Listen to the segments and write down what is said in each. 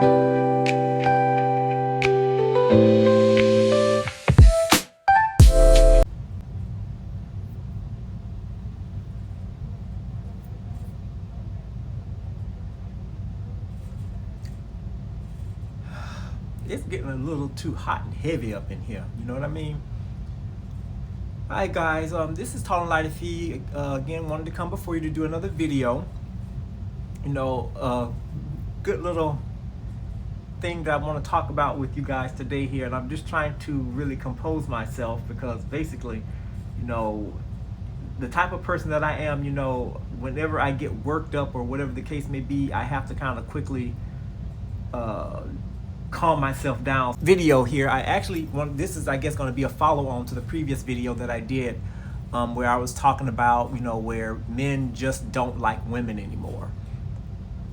It's getting a little too hot and heavy up in here. You know what I mean? Hi guys, this is Tall and Lighter Fee. Again, wanted to come before you to do another video. You know, good little thing that I want to talk about with you guys today here, and I'm just trying to really compose myself because basically, you know, the type of person that I am, you know, whenever I get worked up or whatever the case may be, I have to kind of quickly calm myself down. Video here, I actually want, this is I guess going to be a follow-on to the previous video that I did where I was talking about, you know, where men just don't like women anymore,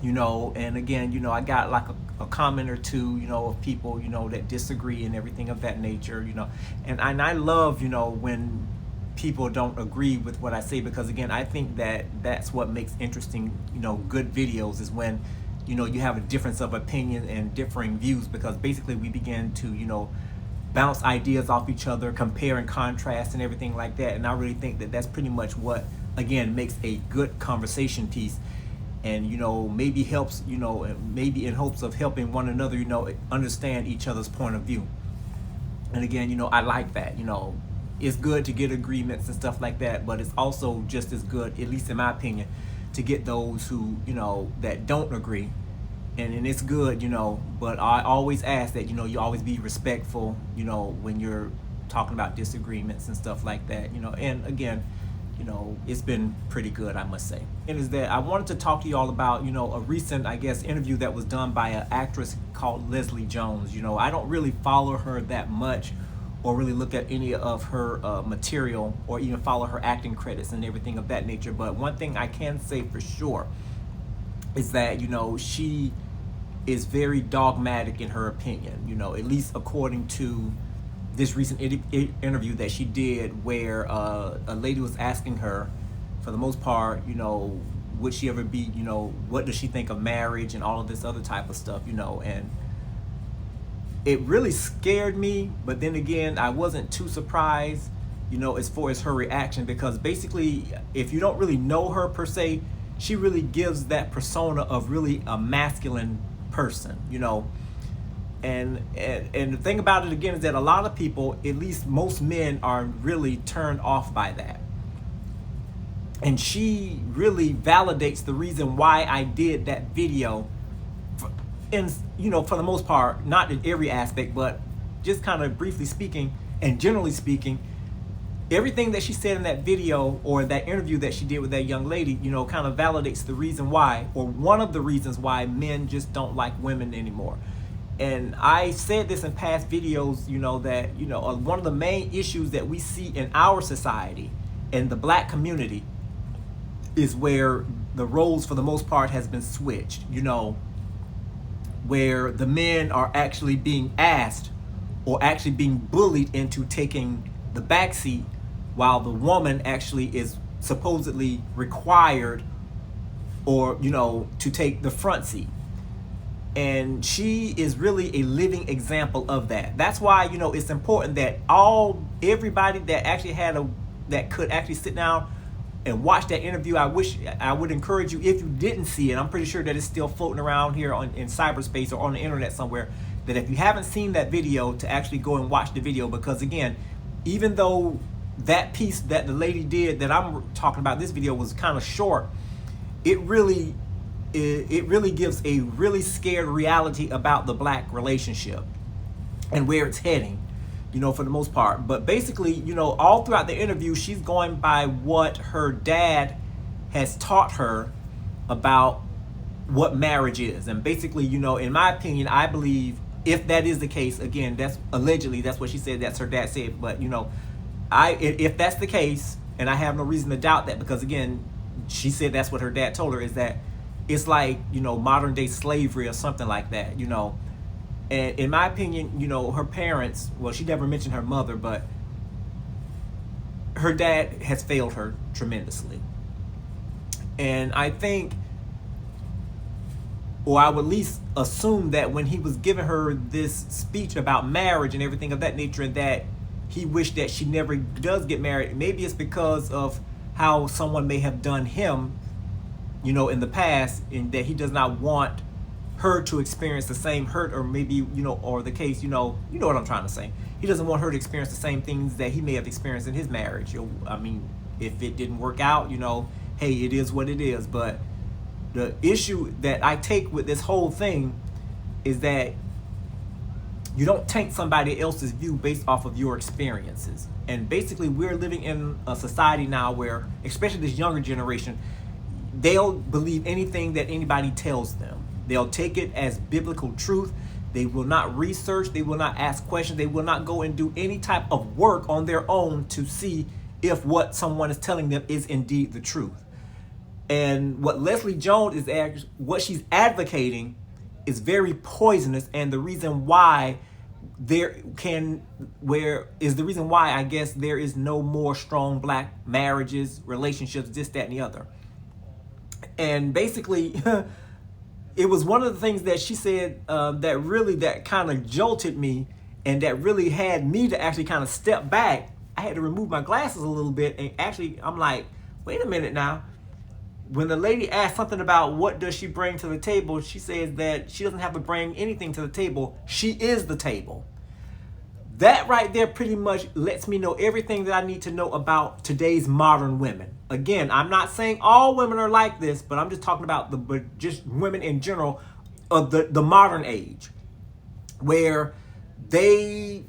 you know. And again, you know, I got like a comment or two, you know, of people, you know, that disagree and everything of that nature, you know. And I love, you know, when people don't agree with what I say, because again, I think that that's what makes interesting, you know, good videos, is when, you know, you have a difference of opinion and differing views, because basically we begin to, you know, bounce ideas off each other, compare and contrast and everything like that. And I really think that that's pretty much what, again, makes a good conversation piece. And, you know, maybe helps, you know, maybe in hopes of helping one another, you know, understand each other's point of view. And again, you know, I like that. You know, it's good to get agreements and stuff like that, but it's also just as good, at least in my opinion, to get those who, you know, that don't agree. And it's good, you know, but I always ask that, you know, you always be respectful, you know, when you're talking about disagreements and stuff like that, you know. And again, you know, it's been pretty good, I must say. And is that I wanted to talk to you all about, you know, a recent, I guess, interview that was done by an actress called Leslie Jones. You know, I don't really follow her that much or really look at any of her material or even follow her acting credits and everything of that nature. But one thing I can say for sure is that, you know, she is very dogmatic in her opinion, you know, at least according to this recent interview that she did, where a lady was asking her, for the most part, you know, would she ever be, you know, what does she think of marriage and all of this other type of stuff, you know. And it really scared me, but then again, I wasn't too surprised, you know, as far as her reaction, because basically, if you don't really know her per se, she really gives that persona of really a masculine person, you know. And the thing about it again is that a lot of people, at least most men, are really turned off by that. And she really validates the reason why I did that video. And, you know, for the most part, not in every aspect, but just kind of briefly speaking and generally speaking, everything that she said in that video or that interview that she did with that young lady, you know, kind of validates the reason why, or one of the reasons why, men just don't like women anymore. And I said this in past videos, you know, that, you know, one of the main issues that we see in our society and the black community is where the roles for the most part has been switched, you know, where the men are actually being asked or actually being bullied into taking the back seat, while the woman actually is supposedly required, or, you know, to take the front seat. And she is really a living example of that. That's why, you know, it's important that everybody that actually that could actually sit down and watch that interview. I would encourage you, if you didn't see it, I'm pretty sure that it's still floating around here in cyberspace or on the internet somewhere, that if you haven't seen that video, to actually go and watch the video. Because again, even though that piece that the lady did that I'm talking about, this video, was kind of short, it really gives a really scared reality about the black relationship and where it's heading, you know, for the most part. But basically, you know, all throughout the interview, she's going by what her dad has taught her about what marriage is. And basically, you know, in my opinion, I believe, if that is the case, again, that's allegedly, that's what she said, that's her dad said, but, you know, if that's the case, and I have no reason to doubt that, because again, she said that's what her dad told her, is that it's like, you know, modern day slavery or something like that, you know. And in my opinion, you know, her parents, well, she never mentioned her mother, but her dad has failed her tremendously. And I think or I would at least assume that when he was giving her this speech about marriage and everything of that nature, and that he wished that she never does get married, maybe it's because of how someone may have done him, in the past, and that he does not want her to experience the same hurt, or maybe, or the case, what I'm trying to say. He doesn't want her to experience the same things that he may have experienced in his marriage. I mean, if it didn't work out, hey, it is what it is. But the issue that I take with this whole thing is that you don't taint somebody else's view based off of your experiences. And basically, we're living in a society now where, especially this younger generation, they'll believe anything that anybody tells them. They'll take it as biblical truth. They will not research. They will not ask questions. They will not go and do any type of work on their own to see if what someone is telling them is indeed the truth. And what Leslie Jones is what she's advocating is very poisonous, and the reason why I guess there is no more strong black marriages, relationships, this, that, and the other. And basically, it was one of the things that she said that kind of jolted me, and that really had me to actually kind of step back. I had to remove my glasses a little bit, and actually I'm like, wait a minute now. When the lady asked something about what does she bring to the table, she says that she doesn't have to bring anything to the table. She is the table. That right there pretty much lets me know everything that I need to know about today's modern women. Again, I'm not saying all women are like this, but I'm just talking about just women in general of the modern age, where they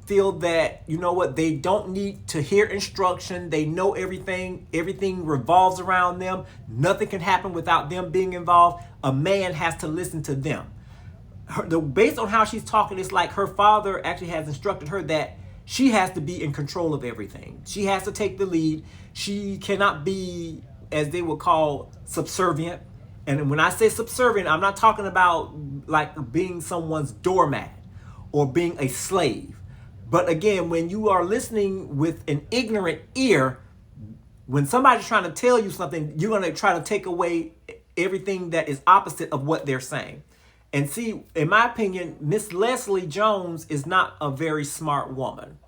feel that, they don't need to hear instruction. They know everything. Everything revolves around them. Nothing can happen without them being involved. A man has to listen to them. Based on how she's talking, it's like her father actually has instructed her that she has to be in control of everything. She has to take the lead. She cannot be, as they would call, subservient. And when I say subservient, I'm not talking about like being someone's doormat or being a slave. But again, when you are listening with an ignorant ear, when somebody's trying to tell you something, you're going to try to take away everything that is opposite of what they're saying. And see, in my opinion, Miss Leslie Jones is not a very smart woman.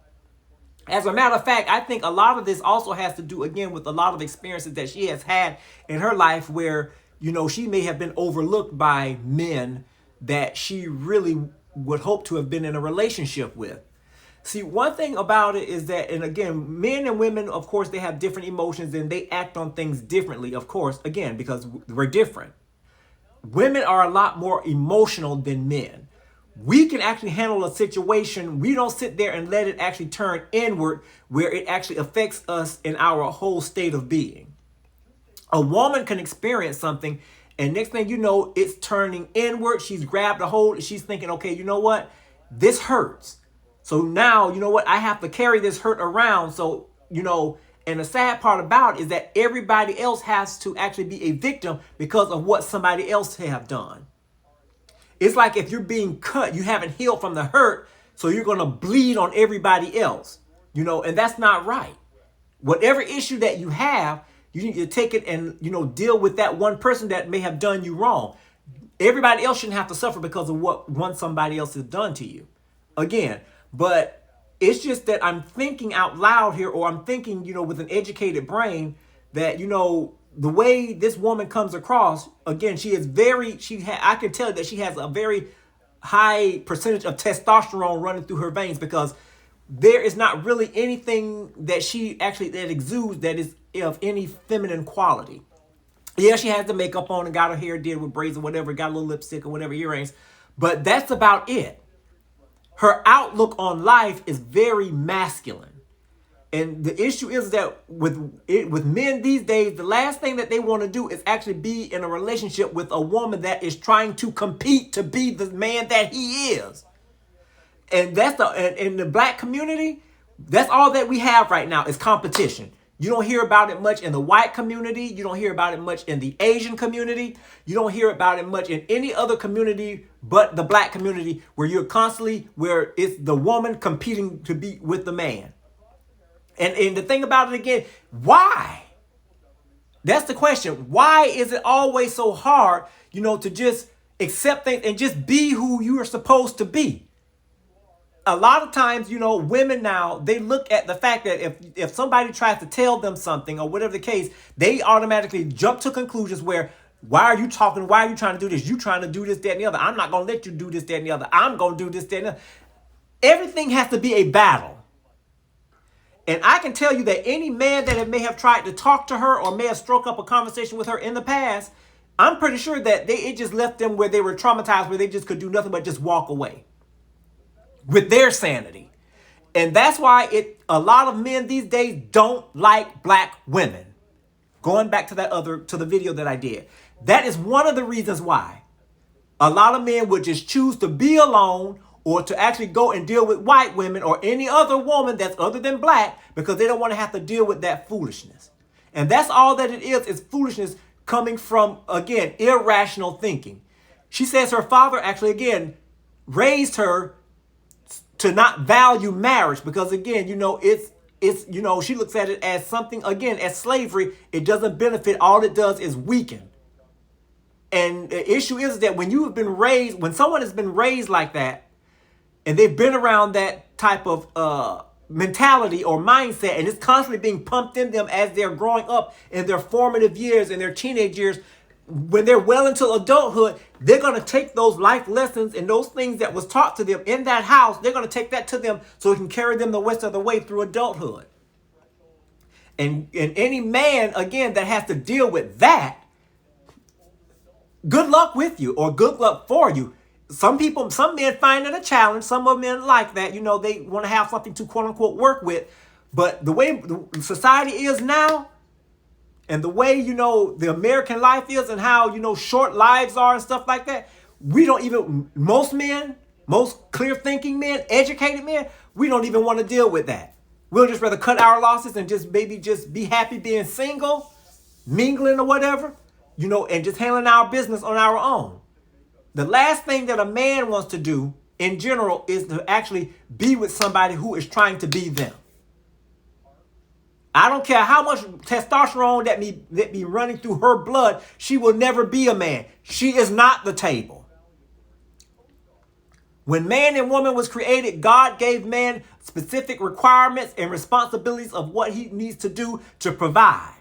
As a matter of fact, I think a lot of this also has to do, again, with a lot of experiences that she has had in her life where, she may have been overlooked by men that she really would hope to have been in a relationship with. See, one thing about it is that, and again, men and women, of course, they have different emotions and they act on things differently, of course, again, because we're different. Women are a lot more emotional than men. We can actually handle a situation. We don't sit there and let it actually turn inward where it actually affects us in our whole state of being. A woman can experience something, and next thing you know, it's turning inward. She's grabbed a hold. She's thinking, okay, you know what? This hurts. So now, I have to carry this hurt around. So, and the sad part about it is that everybody else has to actually be a victim because of what somebody else have done. It's like if you're being cut, you haven't healed from the hurt, so you're going to bleed on everybody else, and that's not right. Whatever issue that you have, you need to take it and, deal with that one person that may have done you wrong. Everybody else shouldn't have to suffer because of what somebody else has done to you. Again, but it's just that I'm thinking out loud here, or I'm thinking, with an educated brain that, the way this woman comes across, again, I can tell that she has a very high percentage of testosterone running through her veins, because there is not really anything that that exudes that is of any feminine quality. Yeah, she has the makeup on and got her hair did with braids or whatever, got a little lipstick or whatever, earrings, but that's about it. Her outlook on life is very masculine. And the issue is that with men these days, the last thing that they want to do is actually be in a relationship with a woman that is trying to compete to be the man that he is. And in the black community, that's all that we have right now is competition. You don't hear about it much in the white community. You don't hear about it much in the Asian community. You don't hear about it much in any other community but the black community, where where it's the woman competing to be with the man. And the thing about it again, why? That's the question. Why is it always so hard, to just accept things, and just be who you are supposed to be. A lot of times, women now, they look at the fact that if somebody tries to tell them something or whatever the case, they automatically jump to conclusions where, why are you talking? Why are you trying to do this? You trying to do this, that, and the other. I'm not going to let you do this, that, and the other. I'm going to do this, that, and the other. Everything has to be a battle. And I can tell you that any man that may have tried to talk to her or may have struck up a conversation with her in the past, I'm pretty sure that it just left them where they were traumatized, where they just could do nothing but just walk away with their sanity. And that's why a lot of men these days don't like black women. Going back to the video that I did. That is one of the reasons why a lot of men would just choose to be alone or to actually go and deal with white women or any other woman that's other than black, because they don't want to have to deal with that foolishness. And that's all that it is foolishness coming from, again, irrational thinking. She says her father actually, again, raised her to not value marriage because, again, she looks at it as something, again, as slavery. It doesn't benefit. All it does is weaken. And the issue is that when someone has been raised like that, and they've been around that type of mentality or mindset, and it's constantly being pumped in them as they're growing up in their formative years and their teenage years, when they're well into adulthood, they're going to take those life lessons and those things that was taught to them in that house, they're going to take that to them so it can carry them the rest of the way through adulthood. And any man, again, that has to deal with that, good luck with you or good luck for you. Some men find it a challenge. Some of men like that. They want to have something to quote unquote work with. But the way society is now, and the way, the American life is, and how, short lives are and stuff like that, most men, most clear thinking men, educated men, we don't even want to deal with that. We'll just rather cut our losses and just be happy being single, mingling or whatever, and just handling our business on our own. The last thing that a man wants to do in general is to actually be with somebody who is trying to be them. I don't care how much testosterone that be running through her blood, she will never be a man. She is not the table. When man and woman was created, God gave man specific requirements and responsibilities of what he needs to do to provide.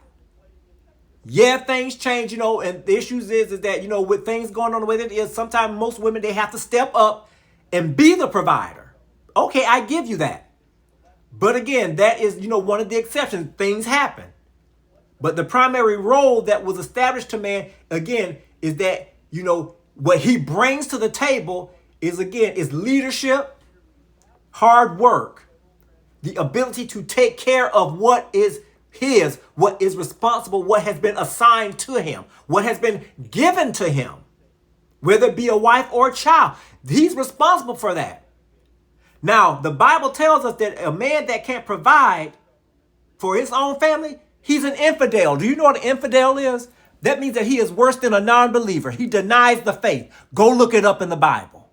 Yeah, things change, and the issues is that, with things going on the way that it is, sometimes most women, they have to step up and be the provider. Okay, I give you that. But again, that is, one of the exceptions. Things happen. But the primary role that was established to man, again, is that, what he brings to the table is leadership, hard work, the ability to take care of what is what is responsible, what has been assigned to him, what has been given to him, whether it be a wife or a child. He's responsible for that. Now, the Bible tells us that a man that can't provide for his own family, he's an infidel. Do you know what an infidel is? That means that he is worse than a non-believer. He denies the faith. Go look it up in the Bible.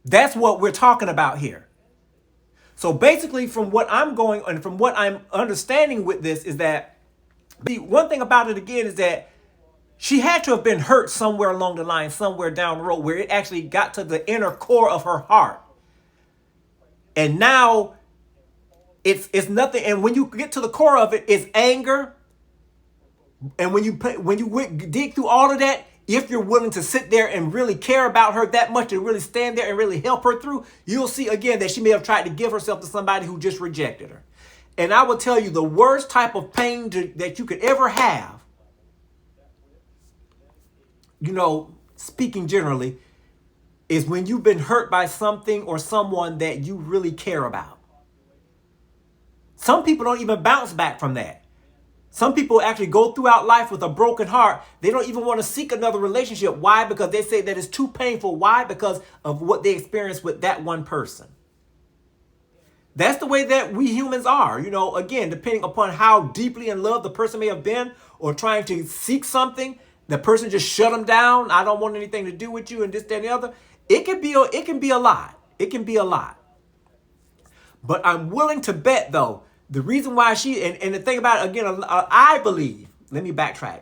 That's what we're talking about here. So basically, from what I'm going and from what I'm understanding with this is that the one thing about it again is that she had to have been hurt somewhere along the line, somewhere down the road, where it actually got to the inner core of her heart. And now it's nothing. And when you get to the core of it, it's anger. And when you dig through all of that, if you're willing to sit there and really care about her that much and really stand there and really help her through, you'll see again that she may have tried to give herself to somebody who just rejected her. And I will tell you, the worst type of pain that you could ever have, speaking generally, is when you've been hurt by something or someone that you really care about. Some people don't even bounce back from that. Some people actually go throughout life with a broken heart. They don't even want to seek another relationship. Why? Because they say that it's too painful. Why? Because of what they experienced with that one person. That's the way that we humans are. Again, depending upon how deeply in love the person may have been or trying to seek something, the person just shut them down. I don't want anything to do with you and this, that, and the other. It can be a lot. It can be a lot. But I'm willing to bet, though, the reason why and the thing about it, again, I believe, let me backtrack.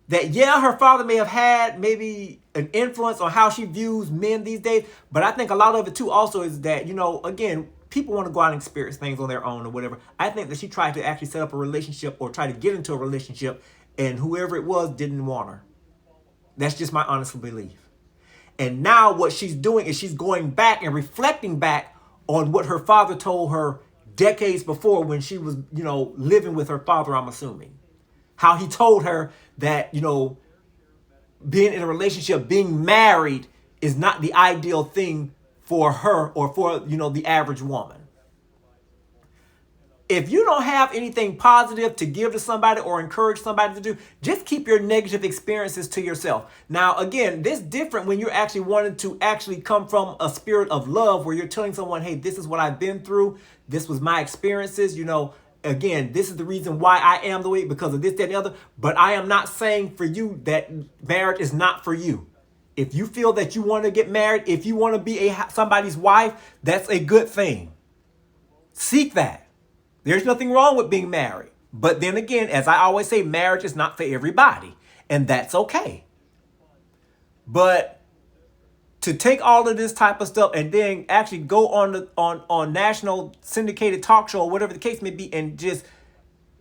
that, yeah, her father may have had maybe an influence on how she views men these days, but I think a lot of it too also is that, again, people want to go out and experience things on their own or whatever. I think that she tried to actually set up a relationship or try to get into a relationship, and whoever it was didn't want her. That's just my honest belief. And now what she's doing is she's going back and reflecting back on what her father told her decades before when she was, living with her father, I'm assuming. How he told her that, being in a relationship, being married is not the ideal thing for her or for, the average woman. If you don't have anything positive to give to somebody or encourage somebody to do, just keep your negative experiences to yourself. Now, again, this is different when you're actually wanting to actually come from a spirit of love where you're telling someone, hey, this is what I've been through. This was my experiences. Again, this is the reason why I am the way because of this, that, and the other. But I am not saying for you that marriage is not for you. If you feel that you want to get married, if you want to be somebody's wife, that's a good thing. Seek that. There's nothing wrong with being married. But then again, as I always say, marriage is not for everybody. And that's okay. But to take all of this type of stuff and then actually go on national syndicated talk show or whatever the case may be and just,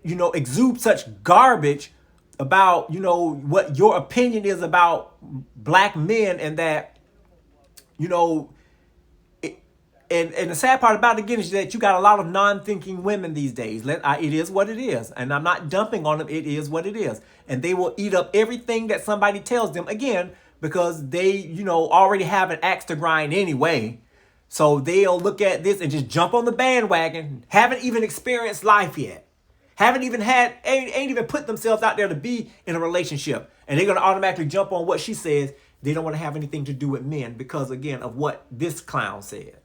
exude such garbage about, what your opinion is about black men and that, And the sad part about it again is that you got a lot of non-thinking women these days. It is what it is. And I'm not dumping on them. It is what it is. And they will eat up everything that somebody tells them, again, because they, already have an axe to grind anyway. So they'll look at this and just jump on the bandwagon. Haven't even experienced life yet. Ain't even put themselves out there to be in a relationship. And they're going to automatically jump on what she says. They don't want to have anything to do with men because, again, of what this clown said.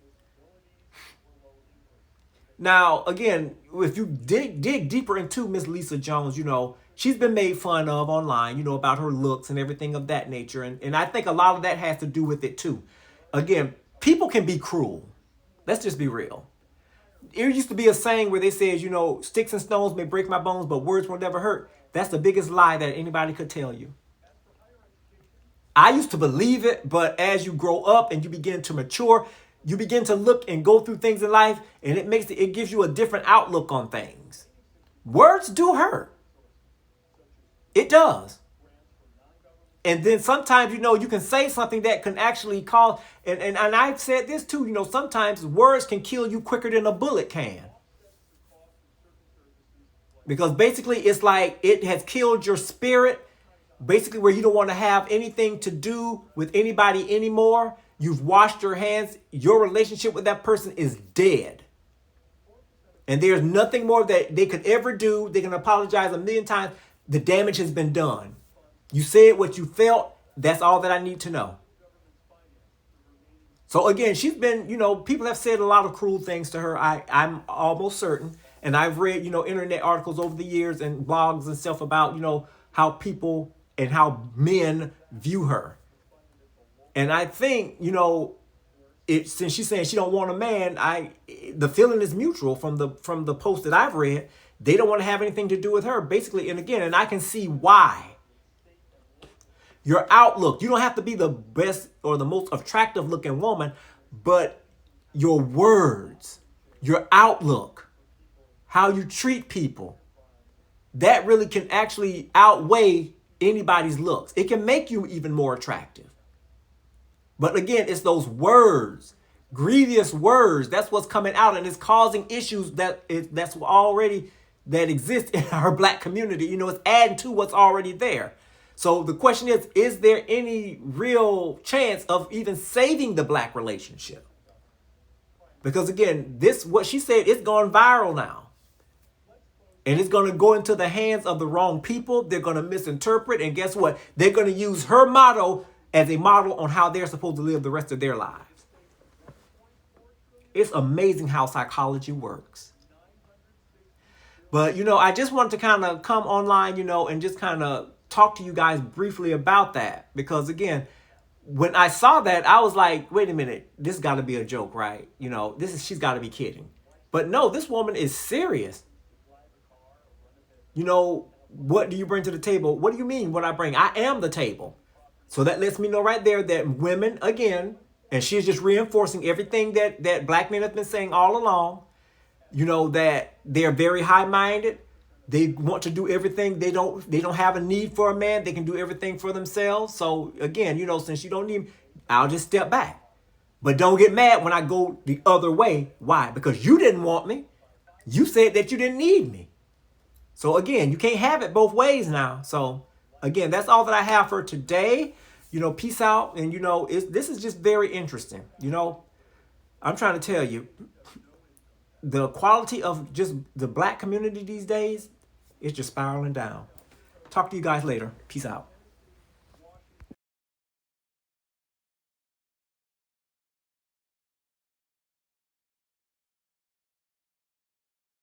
Now, again, if you dig deeper into Miss Lisa Jones, she's been made fun of online, about her looks and everything of that nature. And I think a lot of that has to do with it, too. Again, people can be cruel. Let's just be real. There used to be a saying where they says, sticks and stones may break my bones, but words will never hurt. That's the biggest lie that anybody could tell you. I used to believe it, but as you grow up and you begin to mature, you begin to look and go through things in life, and it gives you a different outlook on things. Words do hurt. It does. And then sometimes, you can say something that can actually cause, and I've said this too, sometimes words can kill you quicker than a bullet can. Because basically it's like it has killed your spirit, basically where you don't want to have anything to do with anybody anymore. You've washed your hands. Your relationship with that person is dead. And there's nothing more that they could ever do. They can apologize a million times. The damage has been done. You said what you felt. That's all that I need to know. So again, she's been, people have said a lot of cruel things to her. I'm almost certain. And I've read, internet articles over the years and blogs and stuff about, how people and how men view her. And I think, since she's saying she don't want a man, the feeling is mutual from the post that I've read. They don't want to have anything to do with her, basically. And I can see why. Your outlook, you don't have to be the best or the most attractive looking woman, but your words, your outlook, how you treat people, that really can actually outweigh anybody's looks. It can make you even more attractive. But again, it's those words, grievous words. That's what's coming out, and it's causing issues that exist in our black community. It's adding to what's already there. So the question is there any real chance of even saving the black relationship? Because again, what she said, it's gone viral now. And it's going to go into the hands of the wrong people. They're going to misinterpret. And guess what? They're going to use her motto as a model on how they're supposed to live the rest of their lives. It's amazing how psychology works. But, I just wanted to kind of come online, and just kind of talk to you guys briefly about that. Because, again, when I saw that, I was like, wait a minute, this got to be a joke, right? She's got to be kidding. But no, this woman is serious. what do you bring to the table? What do you mean what I bring? I am the table. So that lets me know right there that women, again, and she's just reinforcing everything that black men have been saying all along, that they're very high-minded. They want to do everything. They don't have a need for a man. They can do everything for themselves. So again, since you don't need me, I'll just step back. But don't get mad when I go the other way. Why? Because you didn't want me. You said that you didn't need me. So again, you can't have it both ways now. So again, that's all that I have for today. Peace out. And this is just very interesting. I'm trying to tell you, the quality of just the black community these days is just spiraling down. Talk to you guys later. Peace out.